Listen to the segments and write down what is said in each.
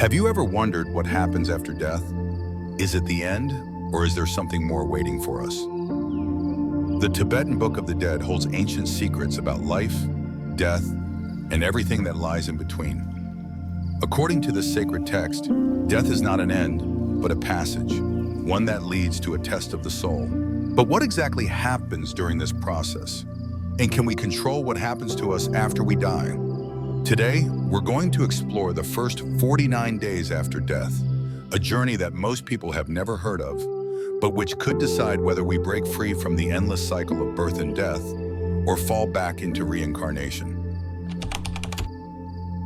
Have you ever wondered what happens after death? Is it the end, or is there something more waiting for us? The Tibetan Book of the Dead holds ancient secrets about life, death, and everything that lies in between. According to this sacred text, death is not an end, but a passage, one that leads to a test of the soul. But what exactly happens during this process? And can we control what happens to us after we die? Today, we're going to explore the first 49 days after death, a journey that most people have never heard of, but which could decide whether we break free from the endless cycle of birth and death or fall back into reincarnation.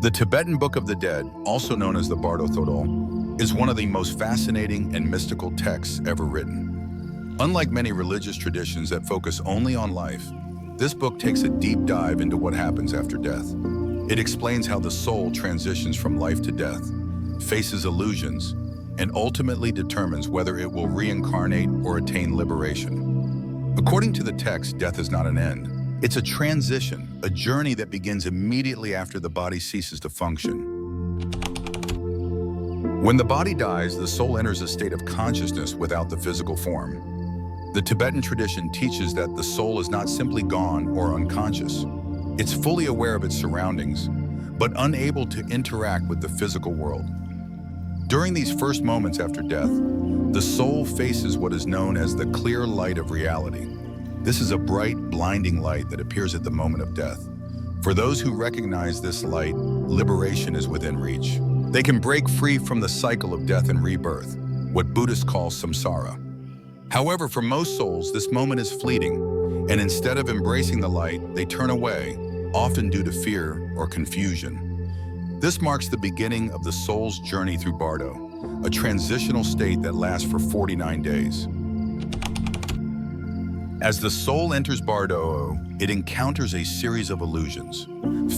The Tibetan Book of the Dead, also known as the Bardo Thodol, is one of the most fascinating and mystical texts ever written. Unlike many religious traditions that focus only on life, this book takes a deep dive into what happens after death. It explains how the soul transitions from life to death, faces illusions, and ultimately determines whether it will reincarnate or attain liberation. According to the text, death is not an end. It's a transition, a journey that begins immediately after the body ceases to function. When the body dies, the soul enters a state of consciousness without the physical form. The Tibetan tradition teaches that the soul is not simply gone or unconscious. It's fully aware of its surroundings, but unable to interact with the physical world. During these first moments after death, the soul faces what is known as the clear light of reality. This is a bright, blinding light that appears at the moment of death. For those who recognize this light, liberation is within reach. They can break free from the cycle of death and rebirth, what Buddhists call samsara. However, for most souls, this moment is fleeting, and instead of embracing the light, they turn away, often due to fear or confusion. This marks the beginning of the soul's journey through Bardo, a transitional state that lasts for 49 days. As the soul enters Bardo, it encounters a series of illusions,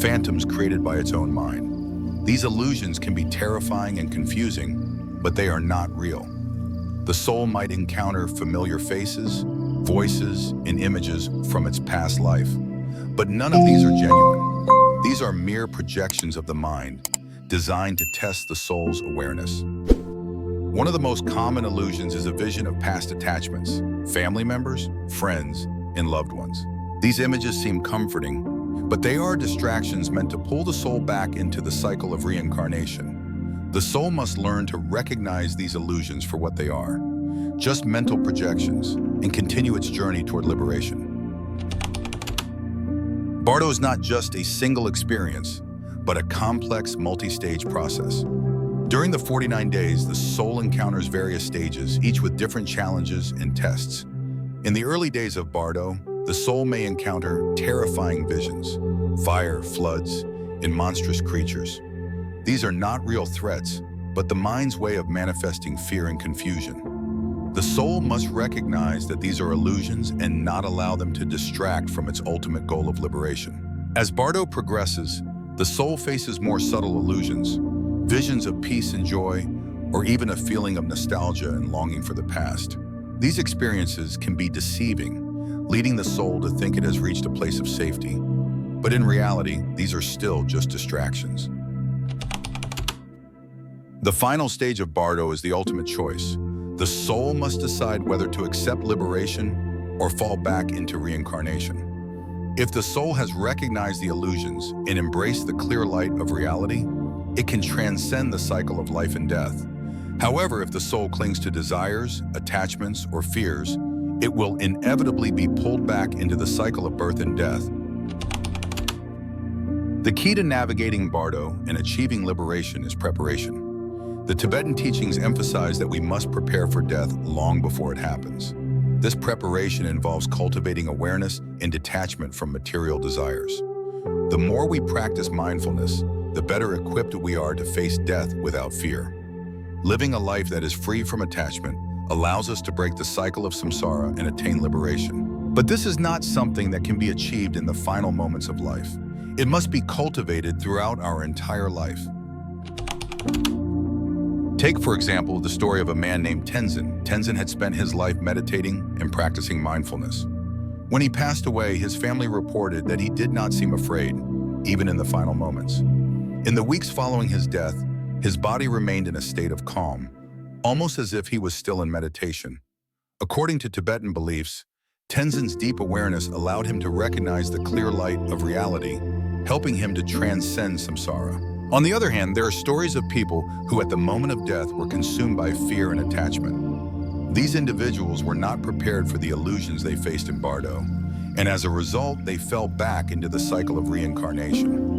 phantoms created by its own mind. These illusions can be terrifying and confusing, but they are not real. The soul might encounter familiar faces, voices, and images from its past life. But none of these are genuine. These are mere projections of the mind, designed to test the soul's awareness. One of the most common illusions is a vision of past attachments, family members, friends, and loved ones. These images seem comforting, but they are distractions meant to pull the soul back into the cycle of reincarnation. The soul must learn to recognize these illusions for what they are, just mental projections, and continue its journey toward liberation. Bardo is not just a single experience, but a complex, multi-stage process. During the 49 days, the soul encounters various stages, each with different challenges and tests. In the early days of Bardo, the soul may encounter terrifying visions, fire, floods, and monstrous creatures. These are not real threats, but the mind's way of manifesting fear and confusion. The soul must recognize that these are illusions and not allow them to distract from its ultimate goal of liberation. As Bardo progresses, the soul faces more subtle illusions, visions of peace and joy, or even a feeling of nostalgia and longing for the past. These experiences can be deceiving, leading the soul to think it has reached a place of safety. But in reality, these are still just distractions. The final stage of Bardo is the ultimate choice. The soul must decide whether to accept liberation or fall back into reincarnation. If the soul has recognized the illusions and embraced the clear light of reality, it can transcend the cycle of life and death. However, if the soul clings to desires, attachments, or fears, it will inevitably be pulled back into the cycle of birth and death. The key to navigating Bardo and achieving liberation is preparation. The Tibetan teachings emphasize that we must prepare for death long before it happens. This preparation involves cultivating awareness and detachment from material desires. The more we practice mindfulness, the better equipped we are to face death without fear. Living a life that is free from attachment allows us to break the cycle of samsara and attain liberation. But this is not something that can be achieved in the final moments of life. It must be cultivated throughout our entire life. Take, for example, the story of a man named Tenzin. Tenzin had spent his life meditating and practicing mindfulness. When he passed away, his family reported that he did not seem afraid, even in the final moments. In the weeks following his death, His body remained in a state of calm, almost as if he was still in meditation. According to Tibetan beliefs, Tenzin's deep awareness allowed him to recognize the clear light of reality, helping him to transcend samsara. On the other hand, there are stories of people who at the moment of death were consumed by fear and attachment. These individuals were not prepared for the illusions they faced in Bardo, and as a result, they fell back into the cycle of reincarnation.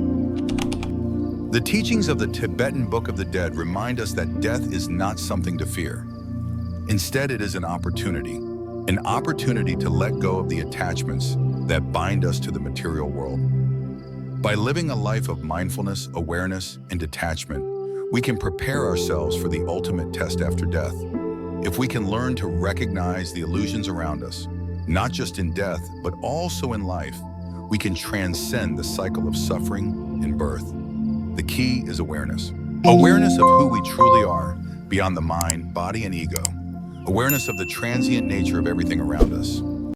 The teachings of the Tibetan Book of the Dead remind us that death is not something to fear. Instead, it is an opportunity to let go of the attachments that bind us to the material world. By living a life of mindfulness, awareness, and detachment, we can prepare ourselves for the ultimate test after death. If we can learn to recognize the illusions around us, not just in death, but also in life, we can transcend the cycle of suffering and birth. The key is awareness. Awareness of who we truly are, beyond the mind, body, and ego. Awareness of the transient nature of everything around us.